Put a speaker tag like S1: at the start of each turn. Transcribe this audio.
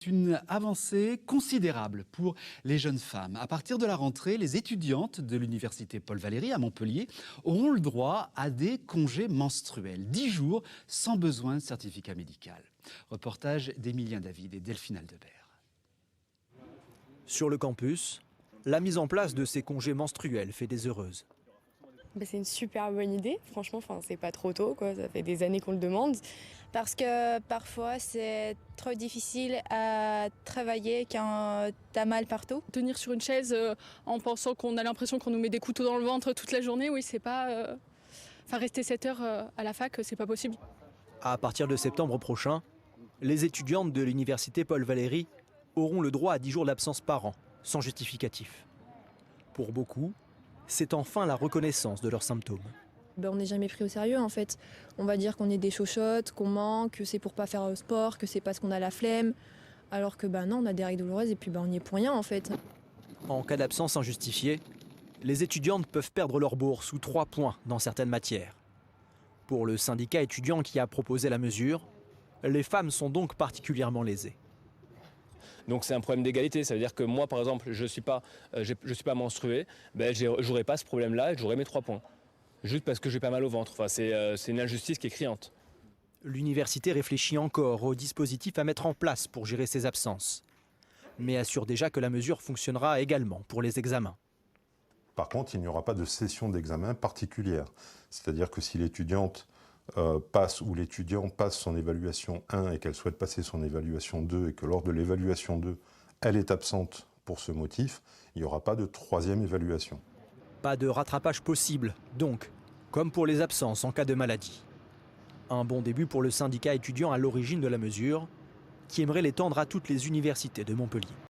S1: une avancée considérable pour les jeunes femmes. À partir de la rentrée, les étudiantes de l'université Paul Valéry à Montpellier auront le droit à des congés menstruels. 10 jours sans besoin de certificat médical. Reportage d'Emilien David et Delphine Aldebert.
S2: Sur le campus, la mise en place de ces congés menstruels fait des heureuses.
S3: C'est une super bonne idée, franchement, c'est pas trop tôt, quoi. Ça fait des années qu'on le demande. Parce que parfois c'est trop difficile à travailler quand t'as mal partout.
S4: Tenir sur une chaise en pensant qu'on a l'impression qu'on nous met des couteaux dans le ventre toute la journée, oui, c'est pas. Rester 7 heures à la fac, c'est pas possible.
S2: À partir de septembre prochain, les étudiantes de l'université Paul Valéry auront le droit à 10 jours d'absence par an, sans justificatif. Pour beaucoup, c'est enfin la reconnaissance de leurs symptômes.
S5: On n'est jamais pris au sérieux en fait. On va dire qu'on est des chochottes, qu'on manque, que c'est pour pas faire sport, que c'est parce qu'on a la flemme. Alors que non, on a des règles douloureuses et puis on n'y est pour rien en fait.
S2: En cas d'absence injustifiée, les étudiantes peuvent perdre leur bourse ou 3 points dans certaines matières. Pour le syndicat étudiant qui a proposé la mesure, les femmes sont donc particulièrement lésées.
S6: Donc c'est un problème d'égalité, ça veut dire que moi par exemple je suis pas menstrué, j'aurais pas ce problème-là et j'aurais mes 3 points. Juste parce que j'ai pas mal au ventre, c'est une injustice qui est criante.
S2: L'université réfléchit encore au dispositif à mettre en place pour gérer ces absences, mais assure déjà que la mesure fonctionnera également pour les examens.
S7: Par contre, il n'y aura pas de session d'examen particulière, c'est-à-dire que si l'étudiante passe ou l'étudiant passe son évaluation 1 et qu'elle souhaite passer son évaluation 2 et que lors de l'évaluation 2, elle est absente pour ce motif, il n'y aura pas de 3e évaluation.
S2: Pas de rattrapage possible, donc, comme pour les absences en cas de maladie. Un bon début pour le syndicat étudiant à l'origine de la mesure, qui aimerait l'étendre à toutes les universités de Montpellier.